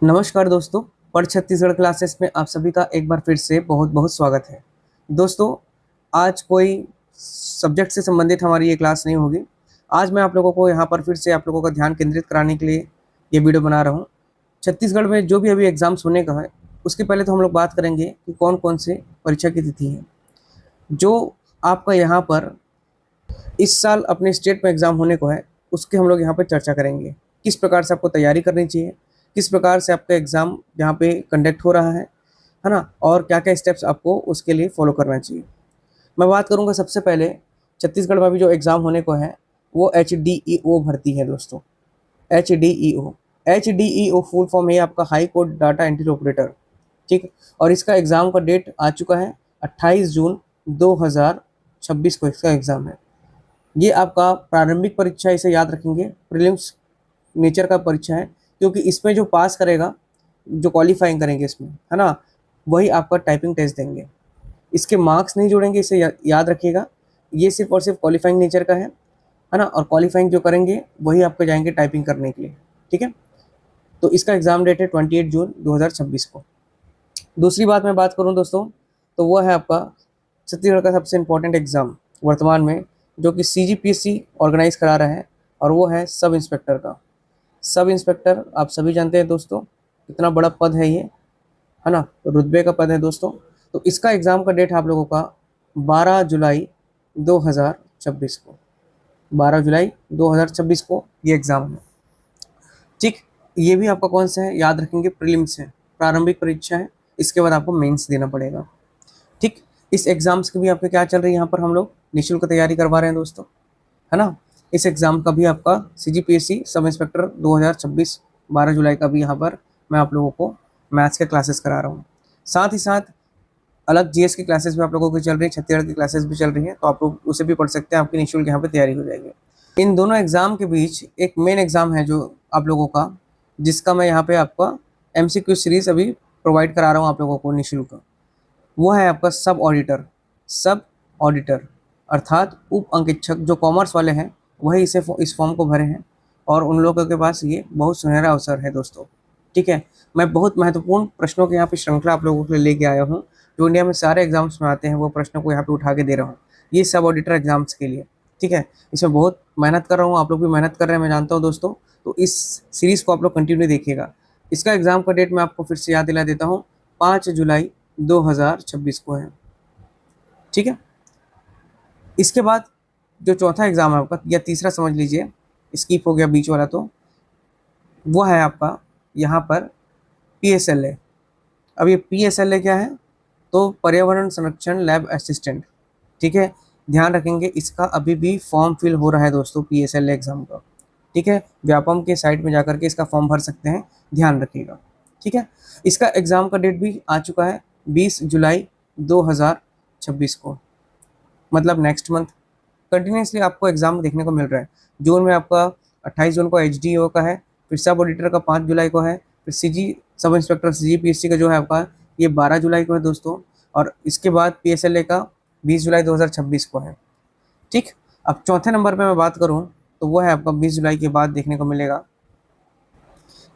नमस्कार दोस्तों। पढ़ छत्तीसगढ़ क्लासेस में आप सभी का एक बार फिर से बहुत बहुत स्वागत है। दोस्तों, आज कोई सब्जेक्ट से संबंधित हमारी ये क्लास नहीं होगी। आज मैं आप लोगों को यहाँ पर फिर से आप लोगों का ध्यान केंद्रित कराने के लिए ये वीडियो बना रहा हूँ। छत्तीसगढ़ में जो भी अभी एग्ज़ाम्स होने का है, उसके पहले तो हम लोग बात करेंगे कि कौन कौन से परीक्षा की तिथि है। जो आपका यहाँ पर इस साल अपने स्टेट में एग्ज़ाम होने को है, उसके हम लोग यहाँ पर चर्चा करेंगे। किस प्रकार से आपको तैयारी करनी चाहिए, किस प्रकार से आपका एग्ज़ाम यहाँ पे कंडक्ट हो रहा है ना? और क्या-क्या स्टेप्स आपको उसके लिए फॉलो करना चाहिए। मैं बात करूँगा सबसे पहले छत्तीसगढ़ में अभी जो एग्ज़ाम होने को है, वो एचडीईओ भर्ती है दोस्तों। एचडीईओ, एचडीईओ फुल फॉर्म है आपका high court data entry operator, ठीक? और इसका एग्ज़ाम का डेट आ चुका है 28 जून 2026 को इसका एग्ज़ाम है। ये आपका प्रारंभिक परीक्षा, इसे याद रखेंगे, प्रीलिम्स नेचर का परीक्षा है, क्योंकि इसमें जो पास करेगा, जो क्वालीफाइंग करेंगे इसमें, है ना? वही आपका टाइपिंग टेस्ट देंगे। इसके मार्क्स नहीं जोड़ेंगे, इसे याद रखिएगा। ये सिर्फ़ और सिर्फ क्वालीफाइंग नेचर का है ना? और क्वालीफाइंग जो करेंगे वही आपको जाएँगे टाइपिंग करने के लिए, ठीक है? तो इसका एग्ज़ाम डेट है 28 जून 2026 को। दूसरी बात मैं बात करूँ दोस्तों, तो वो है आपका छत्तीसगढ़ का सबसे इम्पोर्टेंट एग्ज़ाम वर्तमान में, जो कि सीजीपीएससी ऑर्गेनाइज़ करा रहा है, और वो है सब इंस्पेक्टर का। सब इंस्पेक्टर आप सभी जानते हैं दोस्तों, कितना बड़ा पद है ये, है ना? रुतबे का पद है दोस्तों। तो इसका एग्ज़ाम का डेट आप लोगों का 12 जुलाई 2026 को, 12 जुलाई 2026 को ये एग्ज़ाम है, ठीक? ये भी आपका कौन सा है, याद रखेंगे, प्रीलिम्स है, प्रारंभिक परीक्षा है। इसके बाद आपको मेंस देना पड़ेगा, ठीक? इस एग्ज़ाम्स की भी आपके क्या चल रही है, यहाँ पर हम लोग निःशुल्क तैयारी करवा रहे हैं दोस्तों, है ना? इस एग्ज़ाम का भी आपका सीजीपीएससी सब इंस्पेक्टर 2026 12 जुलाई का भी यहाँ पर मैं आप लोगों को मैथ्स के क्लासेस करा रहा हूँ। साथ ही साथ अलग जीएस की क्लासेस भी आप लोगों की चल रही है, छत्तीसगढ़ की क्लासेस भी चल रही हैं, तो आप लोग उसे भी पढ़ सकते हैं, आपकी निःशुल्क यहाँ पे तैयारी हो जाएगी। इन दोनों एग्ज़ाम के बीच एक मेन एग्ज़ाम है जो आप लोगों का, जिसका मैं यहाँ पे आपका एमसीक्यू सीरीज़ अभी प्रोवाइड करा रहा हूँ आप लोगों को निःशुल्क। वो है आपका सब ऑडिटर। सब ऑडिटर अर्थात उप अंकेक्षक, जो कॉमर्स वाले हैं वही इस फॉर्म को भरे हैं, और उन लोगों के पास ये बहुत सुनहरा अवसर है दोस्तों, ठीक है? मैं बहुत महत्वपूर्ण प्रश्नों की यहाँ पे श्रृंखला आप लोगों के लिए लेके आया हूँ, जो इंडिया में सारे एग्जाम्स में आते हैं, वो प्रश्नों को यहाँ पे उठा के दे रहा हूँ, ये सब ऑडिटर एग्जाम्स के लिए, ठीक है? इसमें बहुत मेहनत कर रहा हूँ, आप लोग भी मेहनत कर रहे हैं, मैं जानता हूँ दोस्तों। तो इस सीरीज़ को आप लोग कंटिन्यू देखिएगा। इसका एग्ज़ाम का डेट मैं आपको फिर से याद दिला देता हूँ, 5 जुलाई 2026 को है, ठीक है? इसके बाद जो चौथा एग्ज़ाम है आपका, या तीसरा समझ लीजिए, स्किप हो गया बीच वाला, तो वो है आपका यहाँ पर पीएसएलए। अब ये पीएसएलए क्या है? तो पर्यावरण संरक्षण लैब असिस्टेंट, ठीक है? ध्यान रखेंगे, इसका अभी भी फॉर्म फिल हो रहा है दोस्तों, पीएसएलए एग्ज़ाम का, ठीक है? व्यापम के साइट में जाकर के इसका फॉर्म भर सकते हैं, ध्यान रखिएगा, ठीक है? इसका एग्ज़ाम का डेट भी आ चुका है 20 जुलाई 2026 को, मतलब नेक्स्ट मंथ। कंटिन्यूसली आपको एग्ज़ाम देखने को मिल रहा है। जून में आपका 28 जून को एचडीओ का है, फिर सब ऑडिटर का 5 जुलाई को है, फिर सब इंस्पेक्टर सीजीपीएससी का जो है आपका, ये 12 जुलाई को है दोस्तों, और इसके बाद पीएसएलए का 20 जुलाई 2026 को है, ठीक? अब चौथे नंबर पे मैं बात करूँ, तो वो है आपका 20 जुलाई के बाद देखने को मिलेगा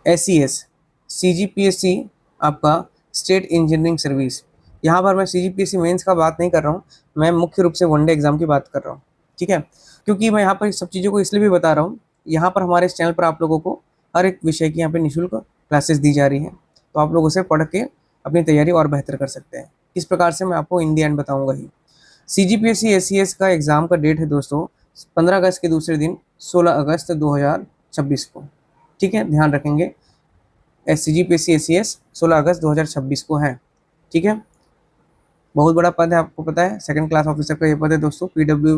एसईएस, सीजीपीएससी आपका स्टेट इंजीनियरिंग सर्विस। यहाँ पर मैं सीजीपीएससी मेंस का बात नहीं कर रहा हूँ, मैं मुख्य रूप से वनडे एग्ज़ाम की बात कर रहा हूँ, ठीक है? क्योंकि मैं यहाँ पर इस सब चीज़ों को इसलिए भी बता रहा हूँ, यहाँ पर हमारे इस चैनल पर आप लोगों को हर एक विषय की यहाँ पे निःशुल्क क्लासेस दी जा रही हैं, तो आप लोग उसे पढ़ के अपनी तैयारी और बेहतर कर सकते हैं। किस प्रकार से, मैं आपको इन दी एंड बताऊँगा ही। सीजीपीएससी एसईएस का एग्ज़ाम का डेट है दोस्तों 15 अगस्त के दूसरे दिन, 16 अगस्त 2026 को, ठीक है? ध्यान रखेंगे, सीजीपीएससी एसईएस 16 अगस्त 2026 को है, ठीक है? बहुत बड़ा पद है, आपको पता है, सेकंड क्लास ऑफिसर का ये पद है दोस्तों। पीडब्ल्यू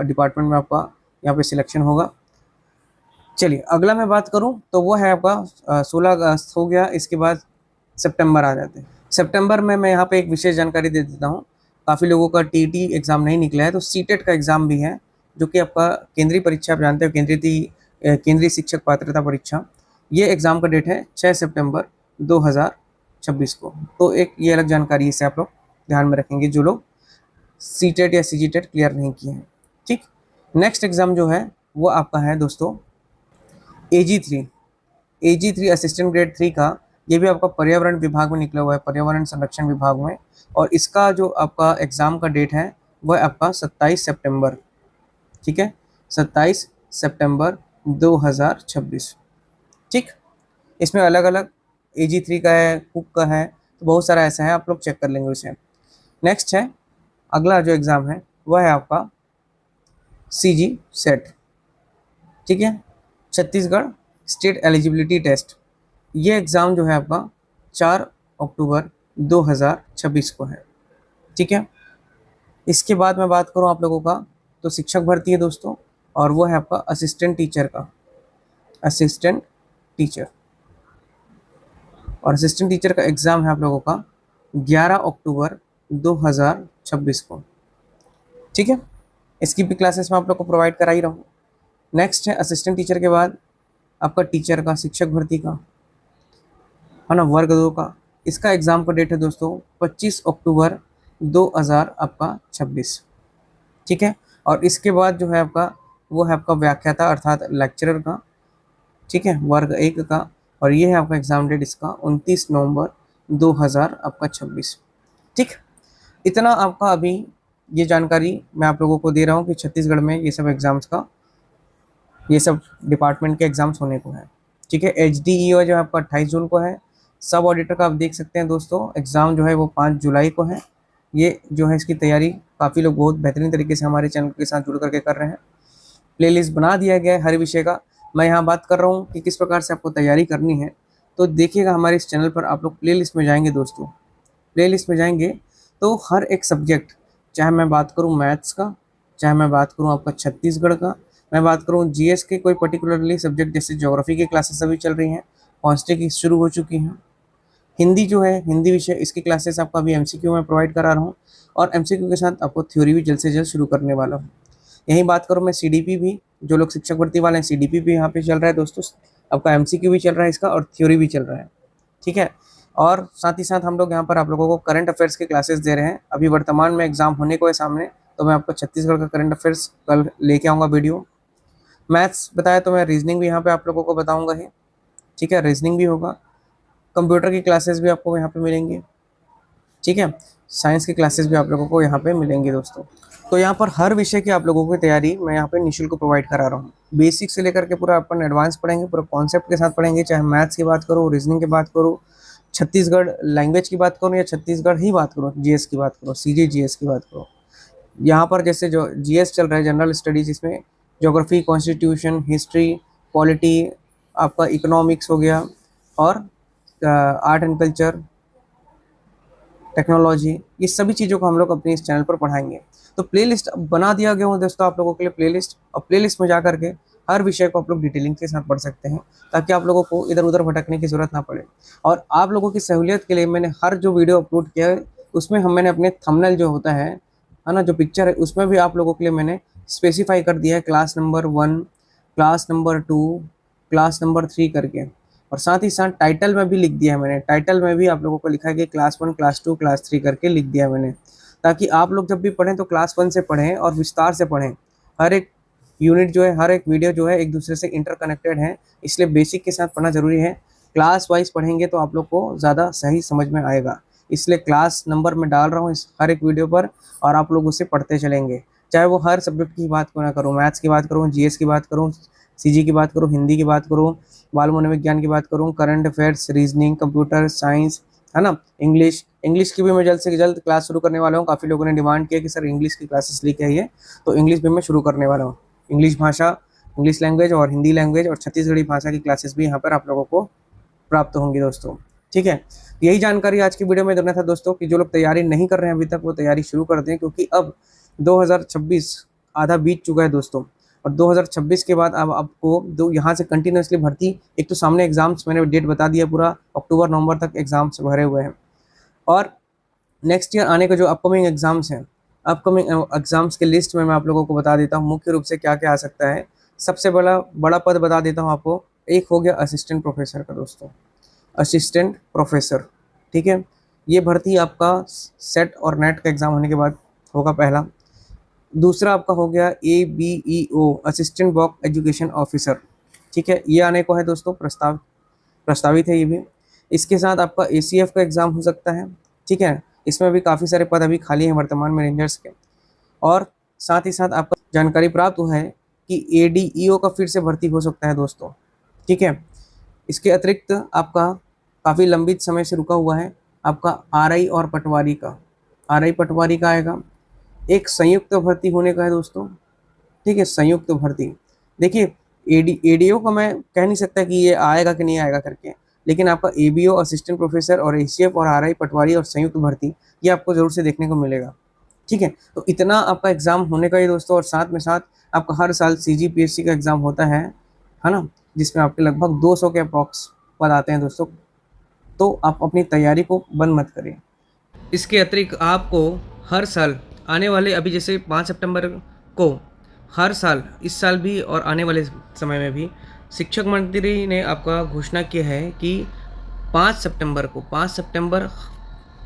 डिपार्टमेंट में आपका यहाँ पे सिलेक्शन होगा। चलिए अगला मैं बात करूँ, तो वो है आपका 16 अगस्त हो गया, इसके बाद सितंबर आ जाते हैं। सितंबर में मैं यहाँ पे एक विशेष जानकारी दे देता हूँ। काफ़ी लोगों का टीटी एग्ज़ाम नहीं निकला है, तो सीटेट का एग्ज़ाम भी है, जो कि आपका केंद्रीय परीक्षा, आप जानते हो, केंद्रीय शिक्षक पात्रता परीक्षा। ये एग्ज़ाम का डेट है 6 सितंबर 2026 को। तो एक ये अलग जानकारी, इसे आप लोग ध्यान में रखेंगे जो लोग सीटेट या सीजीटेट क्लियर नहीं किए हैं, ठीक? नेक्स्ट एग्ज़ाम जो है वो आपका है दोस्तों AG3 असिस्टेंट ग्रेड 3 का ये भी आपका पर्यावरण विभाग में निकला हुआ है, पर्यावरण संरक्षण विभाग में। और इसका जो आपका एग्ज़ाम का डेट है वह आपका 27 सितंबर, ठीक है, 27 सितंबर 2026, ठीक। इसमें अलग अलग AG3 का है, कुक का है, तो बहुत सारा ऐसा है, आप लोग चेक कर लेंगे उसे। नेक्स्ट है, अगला जो एग्ज़ाम है वह है आपका CG सेट, ठीक है, छत्तीसगढ़ स्टेट एलिजिबिलिटी टेस्ट। ये एग्ज़ाम जो है आपका 4 अक्टूबर 2026 को है, ठीक है। इसके बाद मैं बात करूँ आप लोगों का, तो शिक्षक भर्ती है दोस्तों, और वो है आपका असिस्टेंट टीचर का, असिस्टेंट टीचर। और असिस्टेंट टीचर का एग्ज़ाम है आप लोगों का 11 अक्टूबर 2026 को, ठीक है। इसकी भी क्लासेस मैं आप लोग को प्रोवाइड करा ही रहा हूँ। नेक्स्ट है असिस्टेंट टीचर के बाद आपका टीचर का, शिक्षक भर्ती का, है ना, वर्ग 2 का। इसका एग्ज़ाम का डेट है दोस्तों 25 अक्टूबर 2026, ठीक है। और इसके बाद जो है आपका वो है आपका व्याख्याता अर्थात लेक्चरर का, ठीक है, वर्ग 1 का। और ये है आपका एग्ज़ाम डेट इसका 29 नवंबर 2026, ठीक। इतना आपका अभी ये जानकारी मैं आप लोगों को दे रहा हूँ कि छत्तीसगढ़ में ये सब एग्ज़ाम्स का, ये सब डिपार्टमेंट के एग्ज़ाम्स होने को है, ठीक है। HDEO जो आपका 28 जून को है। सब ऑडिटर का आप देख सकते हैं दोस्तों, एग्ज़ाम जो है वो 5 जुलाई को है। ये जो है इसकी तैयारी काफ़ी लोग बहुत बेहतरीन तरीके से हमारे चैनल के साथ जुड़ करके कर रहे हैं। प्लेलिस्ट बना दिया गया है हर विषय का। मैं यहाँ बात कर रहा हूँ कि किस प्रकार से आपको तैयारी करनी है, तो देखिएगा हमारे इस चैनल पर। आप लोग प्लेलिस्ट में जाएंगे दोस्तों, प्लेलिस्ट में जाएंगे तो हर एक सब्जेक्ट, चाहे मैं बात करूँ मैथ्स का, चाहे मैं बात करूँ आपका छत्तीसगढ़ का, मैं बात करूँ GS के कोई पर्टिकुलरली सब्जेक्ट, जैसे ज्योग्राफी की क्लासेस अभी चल रही हैं, कॉन्स्टे की शुरू हो चुकी हैं। हिंदी जो है, हिंदी विषय, इसकी क्लासेस आपको अभी MCQ में प्रोवाइड करा रहा हूँ, और MCQ के साथ आपको थ्योरी भी जल्द से जल्द शुरू करने वाला हूँ। यही बात करूँ मैं CDP भी, जो लोग शिक्षक भर्ती वाले हैं, CDP भी यहाँ पे चल रहा है दोस्तों। आपका MCQ भी चल रहा है इसका, और थ्योरी भी चल रहा है, ठीक है। और साथ ही साथ हम लोग यहाँ पर आप लोगों को करंट अफेयर्स की क्लासेस दे रहे हैं। अभी वर्तमान में एग्जाम होने को है सामने, तो मैं आपको छत्तीसगढ़ का करंट अफेयर्स कल लेके आऊँगा वीडियो। मैथ्स बताया तो मैं रीजनिंग भी यहाँ पे आप लोगों को बताऊँगा ही, ठीक है, रीजनिंग भी होगा। कंप्यूटर की क्लासेस भी आपको यहाँ पे मिलेंगी, ठीक है। साइंस की क्लासेस भी आप लोगों को यहाँ पे मिलेंगी दोस्तों। तो यहाँ पर हर विषय की आप लोगों की तैयारी मैं यहाँ पे निःशुल्क प्रोवाइड करा रहा हूँ। बेसिक से लेकर के पूरा अपन एडवांस पढ़ेंगे, पूरा कॉन्सेप्ट के साथ पढ़ेंगे। चाहे मैथ्स की बात करो, रीजनिंग की बात करो, छत्तीसगढ़ लैंग्वेज की बात करूँ, या छत्तीसगढ़ ही बात करो, GS की बात करो, CG GS की बात करो। यहाँ पर जैसे जो GS चल रहा है, जनरल स्टडीज़, इसमें ज्योग्राफी, कॉन्स्टिट्यूशन, हिस्ट्री, पॉलिटी, आपका इकोनॉमिक्स हो गया, और आर्ट एंड कल्चर, टेक्नोलॉजी, ये सभी चीज़ों को हम लोग अपने इस चैनल पर पढ़ाएंगे। तो प्लेलिस्ट बना दिया गया हूँ दोस्तों आप लोगों के लिए प्लेलिस्ट, और प्लेलिस्ट में जा करके हर विषय को आप लोग डिटेलिंग के साथ पढ़ सकते हैं, ताकि आप लोगों को इधर उधर भटकने की ज़रूरत ना पड़े। और आप लोगों की सहूलियत के लिए मैंने हर जो वीडियो अपलोड किया है उसमें मैंने अपने थंबनेल जो होता है ना, जो पिक्चर है, उसमें भी आप लोगों के लिए मैंने स्पेसिफाई कर दिया है class number 1, class number 2, class number 3 करके। और साथ ही साथ टाइटल में भी लिख दिया है मैंने, टाइटल में भी आप लोगों को लिखा है कि क्लास 1, क्लास 2, क्लास 3 करके लिख दिया है मैंने, ताकि आप लोग जब भी पढ़ें तो क्लास 1 से पढ़ें और विस्तार से पढ़ें। हर एक यूनिट जो है, हर एक वीडियो जो है, एक दूसरे से इंटरकनेक्टेड है, इसलिए बेसिक के साथ पढ़ना ज़रूरी है। क्लास वाइज पढ़ेंगे तो आप लोग को ज़्यादा सही समझ में आएगा, इसलिए क्लास नंबर मैं डाल रहा हूँ इस हर एक वीडियो पर, और आप लोग उसे पढ़ते चलेंगे। चाहे वो हर सब्जेक्ट की बात क्यों ना करूँ, मैथ्स की बात करूँ, GS की बात करूँ, CG की बात करूँ, हिंदी की बात करूँ, बाल मनोविज्ञान की बात करूँ, current affairs, reasoning, computer science, है ना, इंग्लिश की भी मैं जल्द से जल्द क्लास शुरू करने वाला हूँ। काफ़ी लोगों ने डिमांड किया कि सर इंग्लिश की क्लासेस लेके आइए, तो इंग्लिश भी मैं शुरू करने वाला हूँ। इंग्लिश भाषा, इंग्लिश लैंग्वेज, और हिंदी लैंग्वेज, और छत्तीसगढ़ी भाषा की क्लासेस भी यहाँ पर आप लोगों को प्राप्त होंगी दोस्तों, ठीक है। यही जानकारी आज की वीडियो में देना था दोस्तों, कि जो लोग तैयारी नहीं कर रहे हैं अभी तक, वो तैयारी शुरू कर दें, क्योंकि अब 2026 आधा बीत चुका है दोस्तों, और 2026 के बाद अब आपको यहाँ से कंटिन्यूसली भर्ती, एक तो सामने एग्जाम्स मैंने डेट बता दिया, पूरा अक्टूबर नवंबर तक एग्जाम्स भरे हुए हैं, और नेक्स्ट ईयर आने का जो अपकमिंग एग्जाम्स हैं, अपकमिंग एग्जाम्स के लिस्ट में मैं आप लोगों को बता देता हूँ मुख्य रूप से क्या क्या आ सकता है। सबसे बड़ा पद बता देता हूँ आपको, एक हो गया असिस्टेंट प्रोफेसर का दोस्तों, असिस्टेंट प्रोफेसर, ठीक है। ये भर्ती आपका सेट और नेट का एग्ज़ाम होने के बाद होगा पहला। दूसरा आपका हो गया ABEO, assistant block education officer, ठीक है, ये आने को है दोस्तों, प्रस्तावित है ये भी। इसके साथ आपका ACF का एग्ज़ाम हो सकता है, ठीक है। इसमें भी काफ़ी सारे पद अभी खाली हैं वर्तमान में रेंजर्स के। और साथ ही साथ आपको जानकारी प्राप्त हुआ है कि ADEO का फिर से भर्ती हो सकता है दोस्तों, ठीक है। इसके अतिरिक्त आपका काफ़ी लंबी समय से रुका हुआ है आपका RI और पटवारी का, RI पटवारी का आएगा। एक संयुक्त भर्ती होने का है दोस्तों, ठीक है, संयुक्त भर्ती। देखिए ADO का मैं कह नहीं सकता कि ये आएगा कि नहीं आएगा करके, लेकिन आपका ABO असिस्टेंट प्रोफेसर और ACF और RI पटवारी और संयुक्त भर्ती ये आपको ज़रूर से देखने को मिलेगा, ठीक है। तो इतना आपका एग्ज़ाम होने का ही दोस्तों, और साथ में साथ आपका हर साल CGPSC का एग्ज़ाम होता है ना, जिसमें आपके लगभग 200 के अप्रॉक्स पद आते हैं दोस्तों। तो आप अपनी तैयारी को बंद मत करिए। इसके अतिरिक्त आपको हर साल आने वाले, अभी जैसे 5 सितंबर को, हर साल इस साल भी और आने वाले समय में भी शिक्षक मंत्री ने आपका घोषणा किया है कि 5 सितंबर को, 5 सितंबर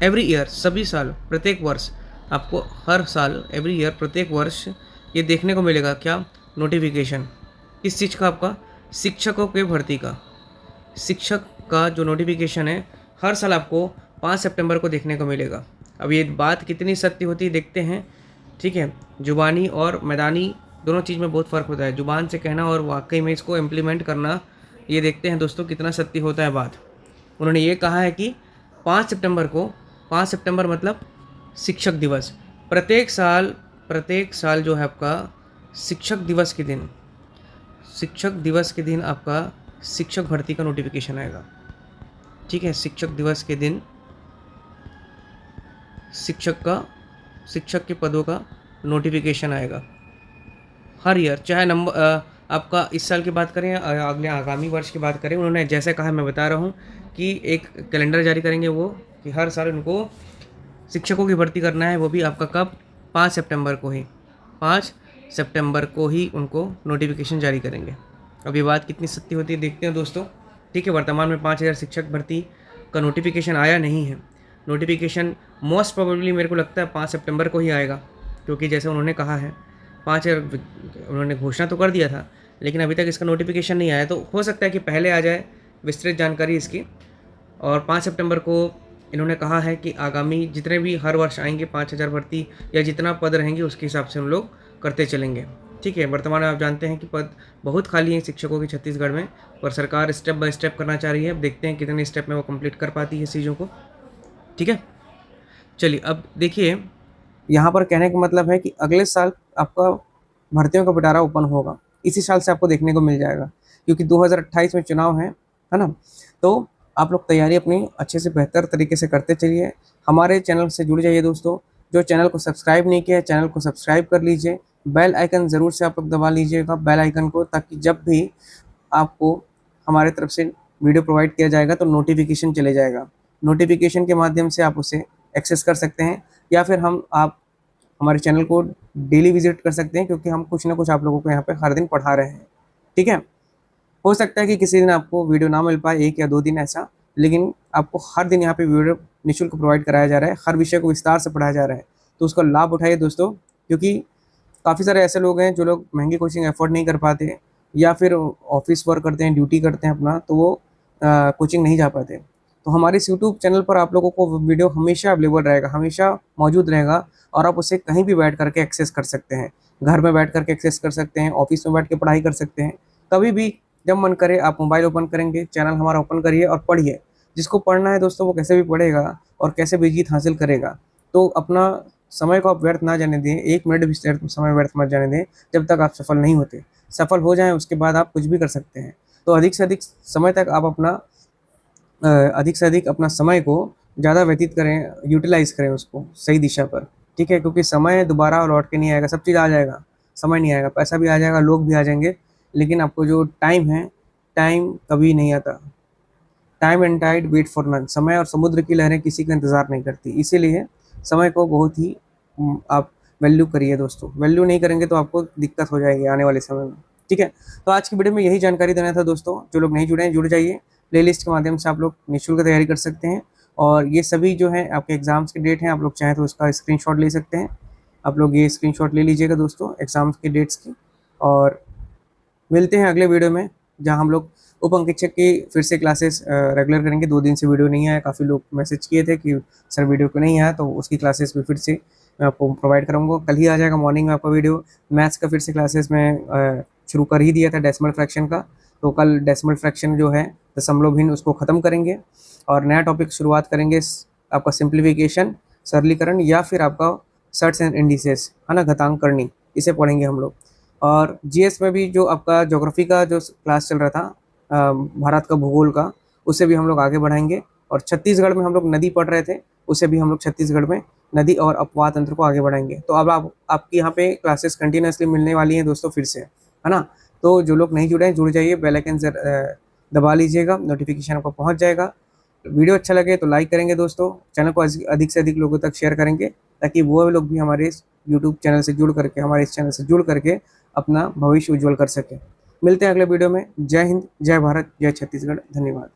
एवरी ईयर, सभी साल, प्रत्येक वर्ष आपको हर साल एवरी ईयर प्रत्येक वर्ष ये देखने को मिलेगा क्या, नोटिफिकेशन किस चीज़ का, आपका शिक्षकों के भर्ती का, शिक्षक का जो नोटिफिकेशन है हर साल आपको 5 सितंबर को देखने को मिलेगा। अब ये बात कितनी सत्य होती है देखते हैं, ठीक है। जुबानी और मैदानी दोनों चीज़ में बहुत फ़र्क होता है, जुबान से कहना और वाकई में इसको इम्प्लीमेंट करना, ये देखते हैं दोस्तों कितना सत्य होता है बात। उन्होंने ये कहा है कि 5 सितंबर को, 5 सितंबर मतलब शिक्षक दिवस, प्रत्येक साल जो है आपका शिक्षक दिवस के दिन, शिक्षक दिवस के दिन आपका शिक्षक भर्ती का नोटिफिकेशन आएगा, ठीक है। शिक्षक दिवस के दिन शिक्षक के पदों का नोटिफिकेशन आएगा हर ईयर, चाहे नंबर आपका इस साल की बात करें या अगले आगामी वर्ष की बात करें। उन्होंने जैसे कहा, मैं बता रहा हूँ कि एक कैलेंडर जारी करेंगे वो, कि हर साल उनको शिक्षकों की भर्ती करना है, वो भी आपका कब, 5 सितंबर को ही, 5 सितंबर को ही उनको नोटिफिकेशन जारी करेंगे। अब ये बात कितनी सत्य होती है देखते हैं दोस्तों, ठीक है। वर्तमान में 5000 शिक्षक भर्ती का नोटिफिकेशन आया नहीं है। नोटिफिकेशन मोस्ट प्रोबेबली मेरे को लगता है 5 सितंबर को ही आएगा, क्योंकि जैसे उन्होंने कहा है 5000, उन्होंने घोषणा तो कर दिया था, लेकिन अभी तक इसका नोटिफिकेशन नहीं आया। तो हो सकता है कि पहले आ जाए विस्तृत जानकारी इसकी। और 5 सितंबर को इन्होंने कहा है कि आगामी जितने भी हर वर्ष आएंगे 5000 भर्ती या जितना पद रहेंगे उसके हिसाब से हम लोग करते चलेंगे, ठीक है। वर्तमान में आप जानते हैं कि पद बहुत खाली हैं शिक्षकों के छत्तीसगढ़ में, और सरकार स्टेप बाय स्टेप करना चाह रही है। अब देखते हैं कितने स्टेप में वो कंप्लीट कर पाती है इस चीज़ों को, ठीक है। चलिए अब देखिए, यहाँ पर कहने का मतलब है कि अगले साल आपका भर्तियों का पिटारा ओपन होगा, इसी साल से आपको देखने को मिल जाएगा, क्योंकि 2028 में चुनाव है ना। तो आप लोग तैयारी अपनी अच्छे से बेहतर तरीके से करते चलिए। हमारे चैनल से जुड़ जाइए दोस्तों। जो चैनल को सब्सक्राइब नहीं किया है, चैनल को सब्सक्राइब कर लीजिए। बेल आइकन ज़रूर से आप लोग दबा लीजिएगा, बेल आइकन को, ताकि जब भी आपको हमारे तरफ से वीडियो प्रोवाइड किया जाएगा तो नोटिफिकेशन चले जाएगा। नोटिफिकेशन के माध्यम से आप उसे एक्सेस कर सकते हैं, या फिर आप हमारे चैनल को डेली विजिट कर सकते हैं, क्योंकि हम कुछ ना कुछ आप लोगों को यहाँ पे हर दिन पढ़ा रहे हैं, ठीक है। हो सकता है कि किसी दिन आपको वीडियो ना मिल पाए, 1 या 2 दिन ऐसा, लेकिन आपको हर दिन यहाँ पे वीडियो निःशुल्क प्रोवाइड कराया जा रहा है, हर विषय को विस्तार से पढ़ाया जा रहा है। तो उसका लाभ उठाइए दोस्तों, क्योंकि काफ़ी सारे ऐसे लोग हैं जो लोग महंगी कोचिंग अफोर्ड नहीं कर पाते, या फिर ऑफिस वर्क करते हैं, ड्यूटी करते हैं अपना, तो वो कोचिंग नहीं जा पाते। तो हमारे इस यूट्यूब चैनल पर आप लोगों को वीडियो हमेशा अवेलेबल रहेगा, हमेशा मौजूद रहेगा, और आप उसे कहीं भी बैठ करके एक्सेस कर सकते हैं। घर में बैठ करके एक्सेस कर सकते हैं, ऑफिस में बैठ के पढ़ाई कर सकते हैं, कभी भी जब मन करे आप मोबाइल ओपन करेंगे, चैनल हमारा ओपन करिए और पढ़िए। जिसको पढ़ना है दोस्तों वो कैसे भी पढ़ेगा और कैसे भी जीत हासिल करेगा। तो अपना समय को आप व्यर्थ ना जाने दें, 1 मिनट भी समय व्यर्थ मत जाने दें जब तक आप सफल नहीं होते। सफल हो जाएं उसके बाद आप कुछ भी कर सकते हैं। तो अधिक से अधिक समय तक आप अधिक से अधिक अपना समय को ज़्यादा व्यतीत करें, यूटिलाइज़ करें उसको सही दिशा पर, ठीक है। क्योंकि समय दोबारा लौट के नहीं आएगा, सब चीज़ आ जाएगा, समय नहीं आएगा, पैसा भी आ जाएगा, लोग भी आ जाएंगे, लेकिन आपको जो टाइम है, टाइम कभी नहीं आता। Time and tide wait for none, समय और समुद्र की लहरें किसी का इंतज़ार नहीं करती। इसीलिए समय को बहुत ही आप वैल्यू करिए दोस्तों। वैल्यू नहीं करेंगे तो आपको दिक्कत हो जाएगी आने वाले समय में, ठीक है। तो आज की वीडियो में यही जानकारी देना था दोस्तों। जो लोग नहीं जुड़े हैं जुड़ जाइए, प्लेलिस्ट के माध्यम से आप लोग निःशुल्क तैयारी कर सकते हैं। और ये सभी जो है आपके एग्ज़ाम्स के डेट हैं, आप लोग चाहें तो उसका स्क्रीनशॉट ले सकते हैं। आप लोग ये स्क्रीनशॉट ले लीजिएगा दोस्तों एग्ज़ाम्स के डेट्स की। और मिलते हैं अगले वीडियो में, जहाँ हम लोग उप अंकेक्षक की फिर से क्लासेस रेगुलर करेंगे। 2 दिन से वीडियो नहीं आया, काफ़ी लोग मैसेज किए थे कि सर वीडियो क्यों नहीं आया, तो उसकी क्लासेस भी फिर से मैं आपको प्रोवाइड कराऊंगा। कल ही आ जाएगा मॉर्निंग में आपका वीडियो। मैथ्स का फिर से क्लासेस में शुरू कर ही दिया था डेसिमल फ्रैक्शन का, तो कल डेसिमल फ्रैक्शन जो है दशमलव भिन्न उसको ख़त्म करेंगे और नया टॉपिक शुरुआत करेंगे आपका सिंप्लीफिकेशन, सरलीकरण, या फिर आपका सर्ट्स एंड इंडिसेस, है ना, घातांक करनी, इसे पढ़ेंगे हम लोग। और जीएस में भी जो आपका ज्योग्राफी का जो क्लास चल रहा था भारत का भूगोल का, उसे भी हम लोग आगे बढ़ाएंगे। और छत्तीसगढ़ में हम लोग नदी पढ़ रहे थे, उसे भी हम लोग छत्तीसगढ़ में नदी और अपवाह तंत्र को आगे बढ़ाएंगे। तो अब आपकी यहाँ पे क्लासेस कंटिन्यूसली मिलने वाली हैं दोस्तों फिर से, है ना। तो जो लोग नहीं जुड़े हैं जुड़ जाइए, बेल आइकन दबा लीजिएगा, नोटिफिकेशन आपको पहुँच जाएगा। वीडियो अच्छा लगे तो लाइक करेंगे दोस्तों, चैनल को अधिक से अधिक लोगों तक शेयर करेंगे ताकि वो लोग भी हमारे इस यूट्यूब चैनल से जुड़ करके, हमारे इस चैनल से जुड़ करके अपना भविष्य उज्जवल कर सकें। मिलते हैं अगले वीडियो में। जय हिंद, जय भारत, जय छत्तीसगढ़। धन्यवाद।